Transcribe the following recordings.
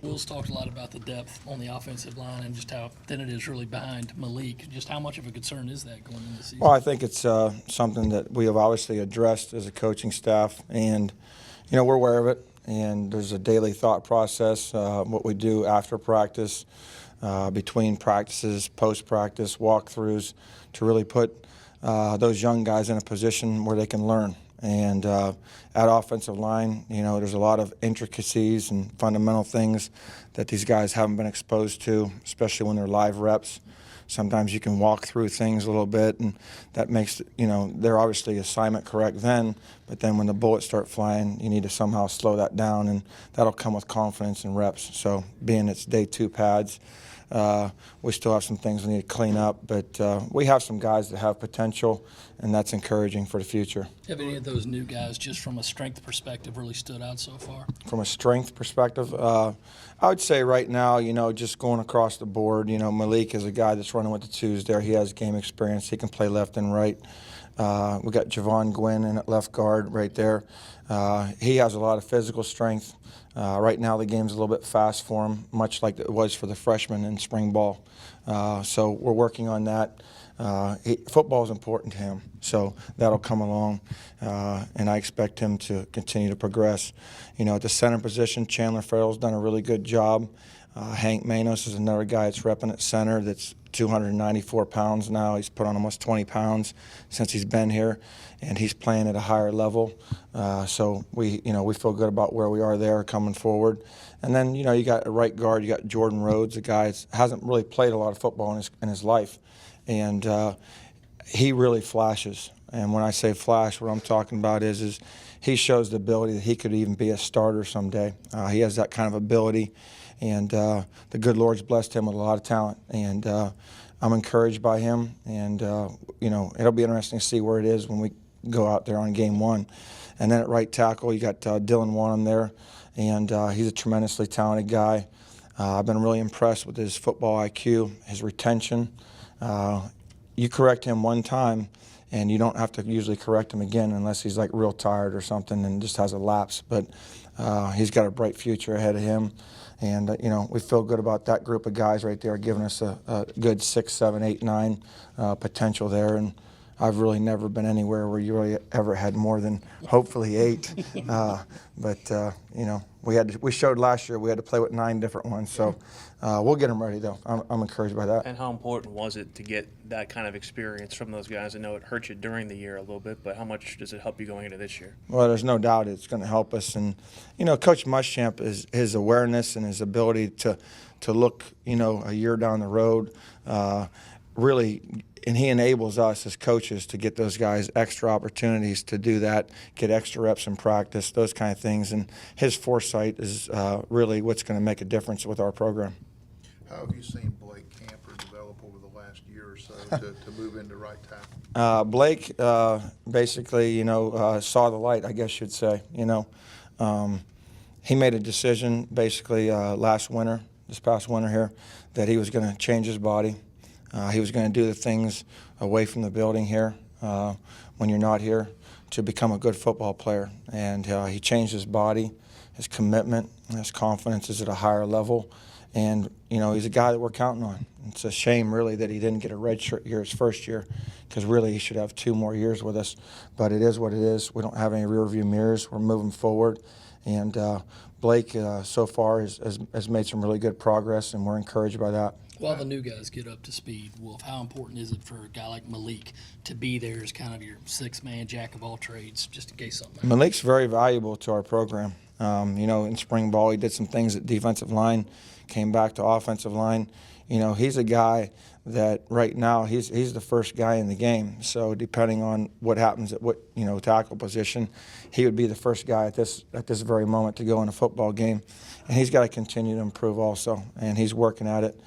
Will's talked a lot about the depth on the offensive line and just how thin it is really behind Malik. Just how much of a concern is that going into the season? Well, I think it's something that we have obviously addressed as a coaching staff, and we're aware of it. And there's a daily thought process, what we do after practice, between practices, post-practice, walkthroughs, to really put those young guys in a position where they can learn. And at offensive line, there's a lot of intricacies and fundamental things that these guys haven't been exposed to, especially when they're live reps. Sometimes you can walk through things a little bit, and that makes, they're obviously assignment correct then, but then when the bullets start flying, you need to somehow slow that down, and that'll come with confidence and reps. So being it's day 2 pads, we still have some things we need to clean up, but we have some guys that have potential, and that's encouraging for the future. Have any of those new guys, just from a strength perspective, really stood out so far? From a strength perspective, I would say right now, just going across the board, Malik is a guy that's running with the twos there. He has game experience. He can play left and right. We got Javon Gwynn in at left guard right there. He has a lot of physical strength. Right now the game's a little bit fast for him, much like it was for the freshmen in spring ball. So we're working on that. Football is important to him, so that'll come along, and I expect him to continue to progress. At the center position, Chandler Farrell's done a really good job. Hank Manos is another guy that's repping at center that's 294 pounds now. He's put on almost 20 pounds since he's been here, and he's playing at a higher level. So we feel good about where we are there coming forward. And then, you got a right guard, you got Jordan Rhodes, a guy that hasn't really played a lot of football in his life. And he really flashes. And when I say flash, what I'm talking about is he shows the ability that he could even be a starter someday. He has that kind of ability, and the good Lord's blessed him with a lot of talent. And I'm encouraged by him, and it'll be interesting to see where it is when we go out there on game 1. And then at right tackle, you got Dylan Wanham there, and he's a tremendously talented guy. I've been really impressed with his football IQ, his retention. You correct him one time, and you don't have to usually correct him again unless he's like real tired or something and just has a lapse. But he's got a bright future ahead of him, and we feel good about that group of guys right there, giving us a good 6, 7, 8, 9 potential there. And I've really never been anywhere where you really ever had more than hopefully 8. But we showed last year we had to play with 9 different ones. So we'll get them ready though. I'm encouraged by that. And how important was it to get that kind of experience from those guys? I know it hurt you during the year a little bit, but how much does it help you going into this year? Well, there's no doubt it's going to help us. And Coach Muschamp, his awareness and his ability to look a year down the road really. And he enables us as coaches to get those guys extra opportunities to do that, get extra reps in practice, those kind of things. And his foresight is really what's going to make a difference with our program. How have you seen Blake Camper develop over the last year or so to move into right tackle? Blake basically, saw the light, I guess you'd say. He made a decision basically this past winter here, that he was going to change his body. He was going to do the things away from the building here when you're not here to become a good football player. And he changed his body, his commitment, his confidence is at a higher level. And, he's a guy that we're counting on. It's a shame, really, that he didn't get a redshirt year his first year, because really he should have 2 more years with us. But it is what it is. We don't have any rearview mirrors. We're moving forward. And Blake, so far, has made some really good progress, and we're encouraged by that. While the new guys get up to speed, Wolf, how important is it for a guy like Malik to be there as kind of your 6-man jack of all trades, just in case something happens? Malik's very valuable to our program. In spring ball, he did some things at defensive line, came back to offensive line. He's a guy that right now he's the first guy in the game. So depending on what happens at what tackle position, he would be the first guy at this very moment to go in a football game, and he's got to continue to improve also, and he's working at it.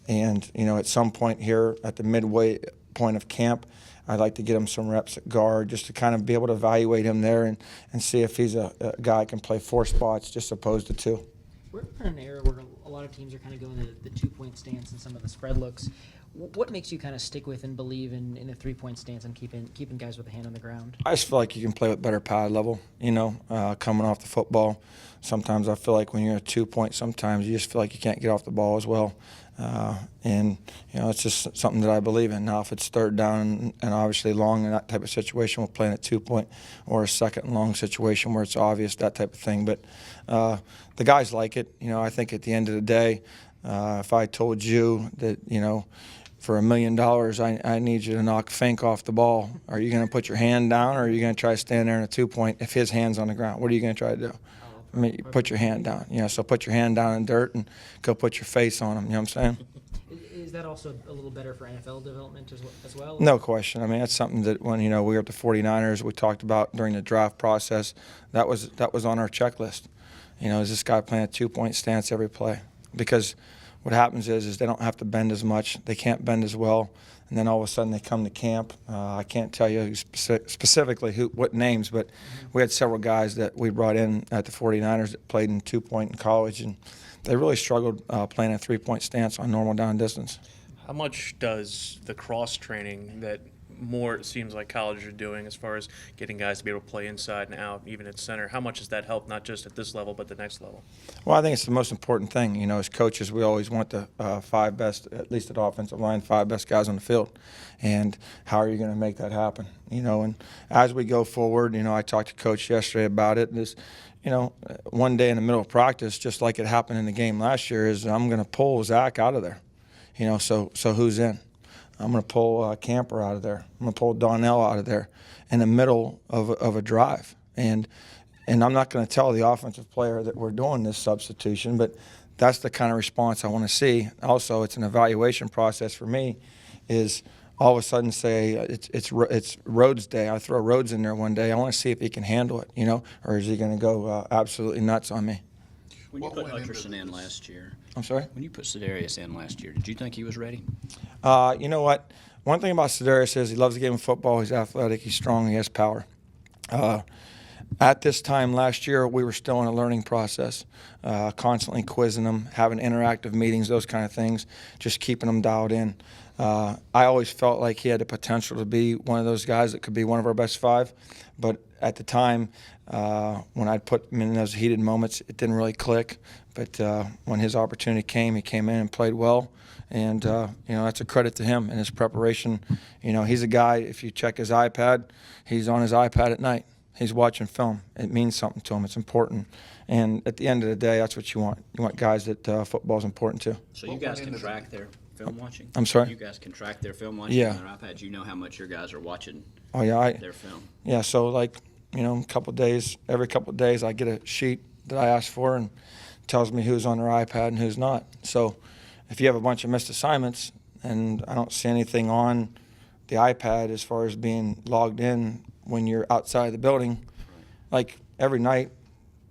And, at some point here at the midway point of camp, I'd like to get him some reps at guard just to kind of be able to evaluate him there and see if he's a guy that can play 4 spots just opposed to 2. We're in an era where a lot of teams are kind of going the 2-point stance and some of the spread looks. What makes you kind of stick with and believe in a 3-point stance and keeping guys with a hand on the ground? I just feel like you can play with better pad level, coming off the football. Sometimes I feel like when you're a 2-point, sometimes you just feel like you can't get off the ball as well. It's just something that I believe in. Now, if it's third down and obviously long in that type of situation, we'll play in a 2-point, or a second and long situation where it's obvious, that type of thing. But the guys like it. I think at the end of the day, if I told you that, for $1 million, I need you to knock Fink off the ball, are you going to put your hand down, or are you going to try to stand there in a 2-point if his hand's on the ground? What are you going to try to do? I mean, you put your hand down. So put your hand down in dirt and go put your face on him. You know what I'm saying? Is that also a little better for NFL development as well? No question. I mean, that's something that when we were at the 49ers, we talked about during the draft process. That was on our checklist. Is this guy playing a 2-point stance every play? Because what happens is they don't have to bend as much. They can't bend as well. And then all of a sudden they come to camp. I can't tell you specifically what names, but we had several guys that we brought in at the 49ers that played in 2-point in college, and they really struggled playing a 3-point stance on normal down distance. How much does the cross training that more it seems like colleges are doing as far as getting guys to be able to play inside and out, even at center, how much does that help, not just at this level but the next level? Well, I think it's the most important thing. As coaches, we always want the 5 best, at least at offensive line, 5 best guys on the field. And how are you going to make that happen? And as we go forward, I talked to Coach yesterday about it. One day in the middle of practice, just like it happened in the game last year, is I'm going to pull Zach out of there. So who's in? I'm going to pull Camper out of there. I'm going to pull Donnell out of there in the middle of a drive. And I'm not going to tell the offensive player that we're doing this substitution, but that's the kind of response I want to see. Also, it's an evaluation process for me, is all of a sudden say it's Rhodes Day. I throw Rhodes in there one day. I want to see if he can handle it, or is he going to go absolutely nuts on me? When you put Hutcherson in last year, I'm sorry? when you put Sedarius in last year, did you think he was ready? You know what? One thing about Sedarius is he loves the game of football. He's athletic. He's strong. He has power. At this time last year, we were still in a learning process, constantly quizzing him, having interactive meetings, those kind of things, just keeping him dialed in. I always felt like he had the potential to be one of those guys that could be one of our best 5, but at the time, when I'd put him in those heated moments, it didn't really click. But when his opportunity came, he came in and played well. And, that's a credit to him and his preparation. He's a guy, if you check his iPad, he's on his iPad at night. He's watching film. It means something to him. It's important. And at the end of the day, that's what you want. You want guys that football's important to. So you guys can track their film watching? I'm sorry? You guys can track their film watching Yeah. on their iPads? You know how much your guys are watching their film? Yeah, so every couple of days I get a sheet that I ask for and tells me who's on their iPad and who's not. So if you have a bunch of missed assignments and I don't see anything on the iPad as far as being logged in when you're outside the building, like every night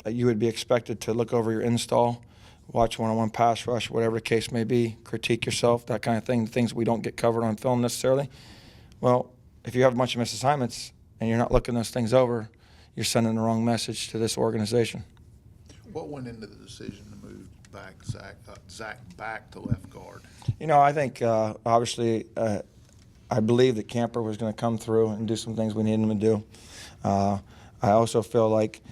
you would be expected to look over your install, watch one-on-one pass rush, whatever the case may be, critique yourself, that kind of thing, the things we don't get covered on film necessarily. Well, if you have a bunch of missed assignments and you're not looking those things over, you're sending the wrong message to this organization. What went into the decision to move back Zach back to left guard? I think obviously I believe that Camper was going to come through and do some things we needed him to do. I also feel like,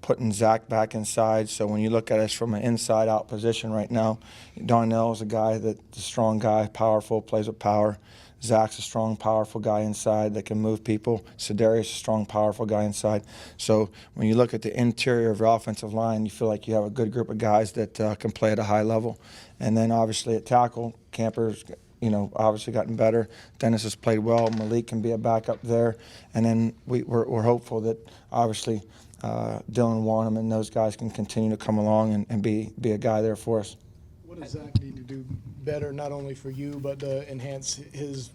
putting Zach back inside. So when you look at us from an inside-out position right now, Donnell is a guy that's a strong guy, powerful, plays with power. Zach's a strong, powerful guy inside that can move people. Sedarius is a strong, powerful guy inside. So when you look at the interior of your offensive line, you feel like you have a good group of guys that can play at a high level. And then obviously at tackle, Camper's obviously gotten better. Dennis has played well. Malik can be a backup there. And then we're hopeful that obviously Dylan Wanham and those guys can continue to come along and be a guy there for us. What does Zach need to do better, not only for you, but to enhance his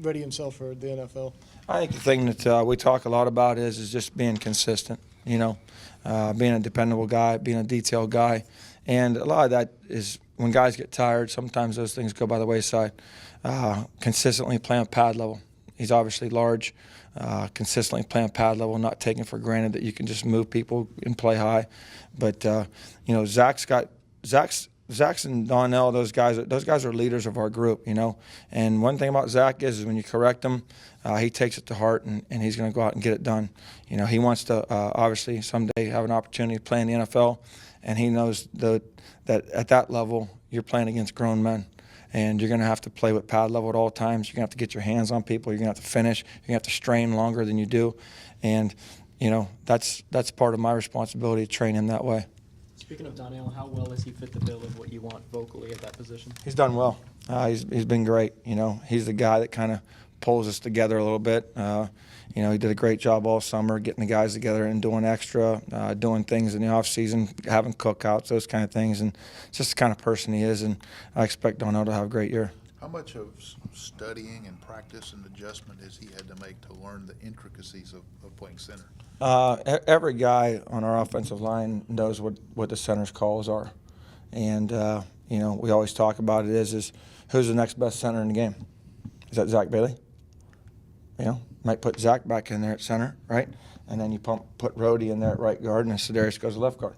ready himself for the NFL? I think the thing that we talk a lot about is just being consistent, being a dependable guy, being a detailed guy. And a lot of that is when guys get tired, sometimes those things go by the wayside. Consistently playing pad level. He's obviously large. Consistently playing pad level, not taking for granted that you can just move people and play high. But, Zach's Zach's and Donnell, those guys are leaders of our group, you know. And one thing about Zach is when you correct him, he takes it to heart, and he's going to go out and get it done. You know, he wants to obviously someday have an opportunity to play in the NFL, and he knows that at that level you're playing against grown men. And you're going to have to play with pad level at all times. You're going to have to get your hands on people. You're going to have to finish. You're going to have to strain longer than you do. And, you know, that's part of my responsibility to train him that way. Speaking of Donnell, how well has he fit the bill of what you want vocally at that position? He's done well. He's been great. You know, he's the guy that kind of pulls us together a little bit. You know, he did a great job all summer getting the guys together and doing extra, doing things in the off season, having cookouts, those kind of things. And it's just the kind of person he is, and I expect Donnell to have a great year. How much of studying and practice and adjustment has he had to make to learn the intricacies of playing center? Every guy on our offensive line knows what the center's calls are. And, you know, we always talk about it is who's the next best center in the game? Is that Zach Bailey? You know, might put Zach back in there at center, right? And then you put Rhodey in there at right guard, and then Sedarius goes to left guard.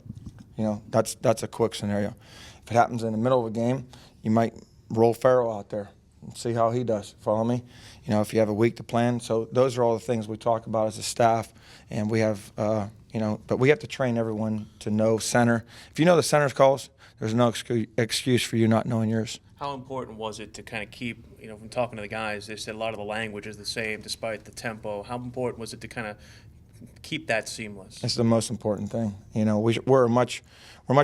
You know, that's a quick scenario. If it happens in the middle of a game, you might roll Farrell out there and see how he does. Follow me? You know, if you have a week to plan. So those are all the things we talk about as a staff, and we have, you know, but we have to train everyone to know center. If you know the center's calls, there's no excuse for you not knowing yours. How important was it to kind of keep, you know, from talking to the guys, they said a lot of the language is the same despite the tempo. How important was it to kind of keep that seamless? It's the most important thing. You know, we're much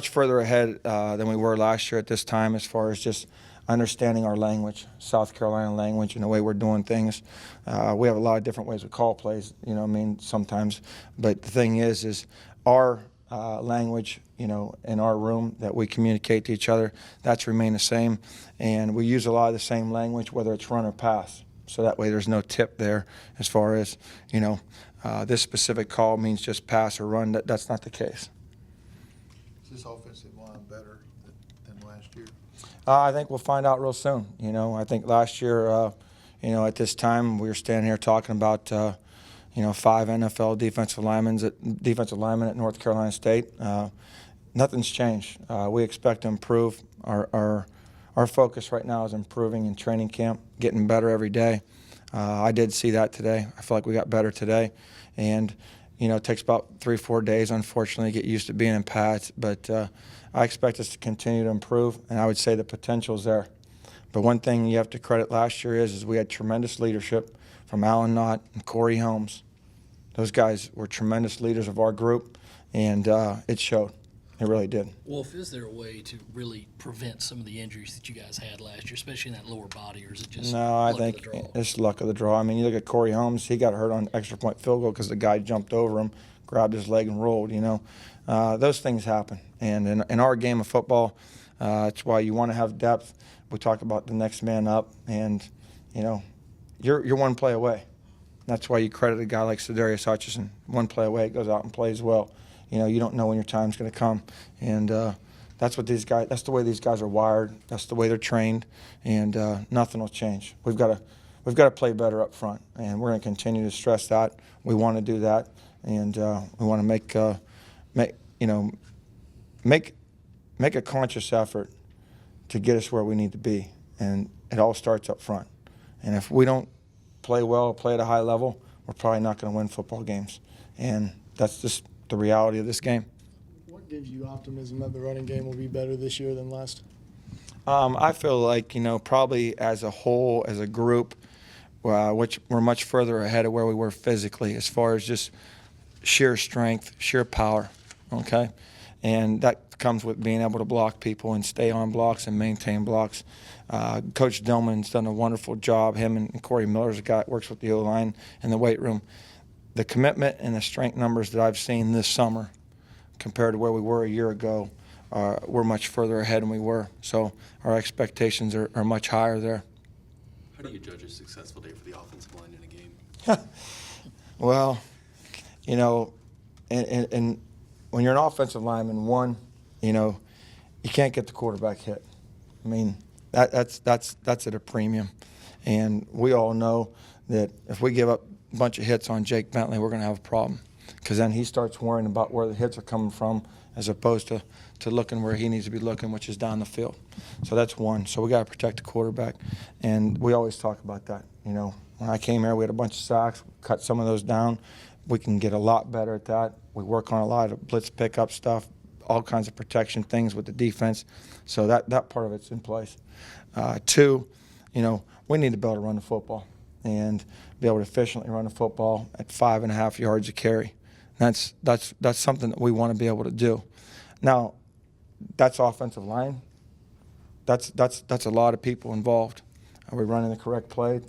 further ahead than we were last year at this time as far as just understanding our language, South Carolina language, and the way we're doing things. We have a lot of different ways we call plays, you know what I mean, sometimes. But the thing is our language, you know, in our room that we communicate to each other, that's remained the same. And we use a lot of the same language, whether it's run or pass. So that way there's no tip there as far as, you know, this specific call means just pass or run. That's not the case. Is this offensive line better than last year? I think we'll find out real soon. You know, I think last year, you know, at this time we were standing here talking about, you know, 5 NFL defensive linemen at North Carolina State. Nothing's changed. We expect to improve. Our focus right now is improving in training camp, getting better every day. I did see that today. I feel like we got better today. And, you know, it takes about 3-4 days, unfortunately, to get used to being in pads. But I expect us to continue to improve, and I would say the potential's there. But one thing you have to credit last year is we had tremendous leadership from Alan Knott and Corey Holmes. Those guys were tremendous leaders of our group, and it showed. It really did. Wolf, is there a way to really prevent some of the injuries that you guys had last year, especially in that lower body, or is it just No, I luck think of the draw? it's luck of the draw. I mean, you look at Corey Holmes, he got hurt on extra point field goal because the guy jumped over him, grabbed his leg and rolled, you know. Those things happen. And in our game of football, it's why you want to have depth. We talk about the next man up, and, you know, you're one play away. That's why you credit a guy like Sedarius Hutchinson. One play away, goes out and plays well. You know, you don't know when your time's going to come, and that's what these guys. That's the way these guys are wired. That's the way they're trained, and nothing will change. We've got to play better up front, and we're going to continue to stress that. We want to do that, and we want to make a conscious effort to get us where we need to be, and it all starts up front. And if we don't play well, play at a high level, we're probably not going to win football games, and that's just the reality of this game. What gives you optimism that the running game will be better this year than last? I feel like, you know, probably as a whole, as a group, which we're much further ahead of where we were physically as far as just sheer strength, sheer power, okay? And that comes with being able to block people and stay on blocks and maintain blocks. Coach Dillman's done a wonderful job. Him and Corey Miller's a guy that works with the O-line in the weight room. The commitment and the strength numbers that I've seen this summer compared to where we were a year ago, we're much further ahead than we were. So our expectations are much higher there. How do you judge a successful day for the offensive line in a game? Well, you know, and when you're an offensive lineman, one, you know, you can't get the quarterback hit. I mean, that's at a premium. And we all know that if we give up a bunch of hits on Jake Bentley, we're going to have a problem. because then he starts worrying about where the hits are coming from as opposed to looking where he needs to be looking, which is down the field. So that's one. So we got to protect the quarterback, and we always talk about that. You know, when I came here, we had a bunch of sacks, cut some of those down. We can get a lot better at that. We work on a lot of blitz pickup stuff, all kinds of protection things with the defense. So that part of it's in place. Two, you know, we need to be able to run the football and be able to efficiently run the football at 5.5 yards a carry. That's something that we want to be able to do. Now, that's offensive line. That's a lot of people involved. Are we running the correct play?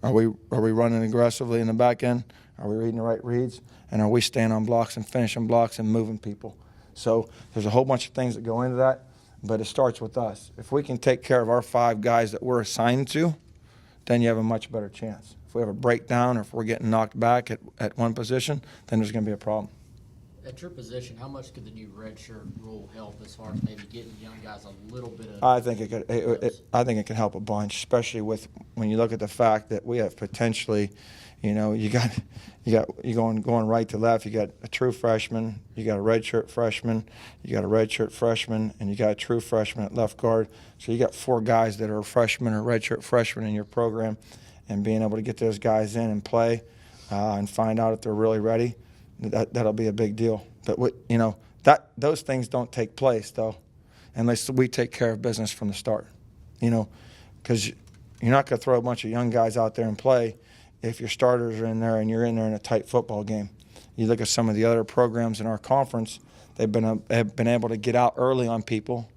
Are we running aggressively in the back end? Are we reading the right reads? And are we staying on blocks and finishing blocks and moving people? So there's a whole bunch of things that go into that, but it starts with us. If we can take care of our 5 guys that we're assigned to, then you have a much better chance. If we have a breakdown or if we're getting knocked back at one position, then there's going to be a problem. At your position, how much could the new redshirt rule help as far as maybe getting young guys a little bit of? I think it could. I think it can help a bunch, especially with when you look at the fact that we have potentially, you know, you going right to left. You got a true freshman, you got a redshirt freshman, you got a redshirt freshman, and you got a true freshman at left guard. So you got 4 guys that are freshmen or redshirt freshmen in your program, and being able to get those guys in and play and find out if they're really ready. That'll be a big deal. But you know, those things don't take place though, unless we take care of business from the start. You know, because you're not going to throw a bunch of young guys out there and play if your starters are in there and you're in there in a tight football game. You look at some of the other programs in our conference; have been able to get out early on people,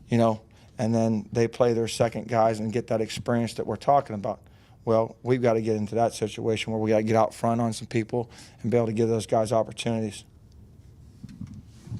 you know, and then they play their second guys and get that experience that we're talking about. Well, we've got to get into that situation where we got to get out front on some people and be able to give those guys opportunities.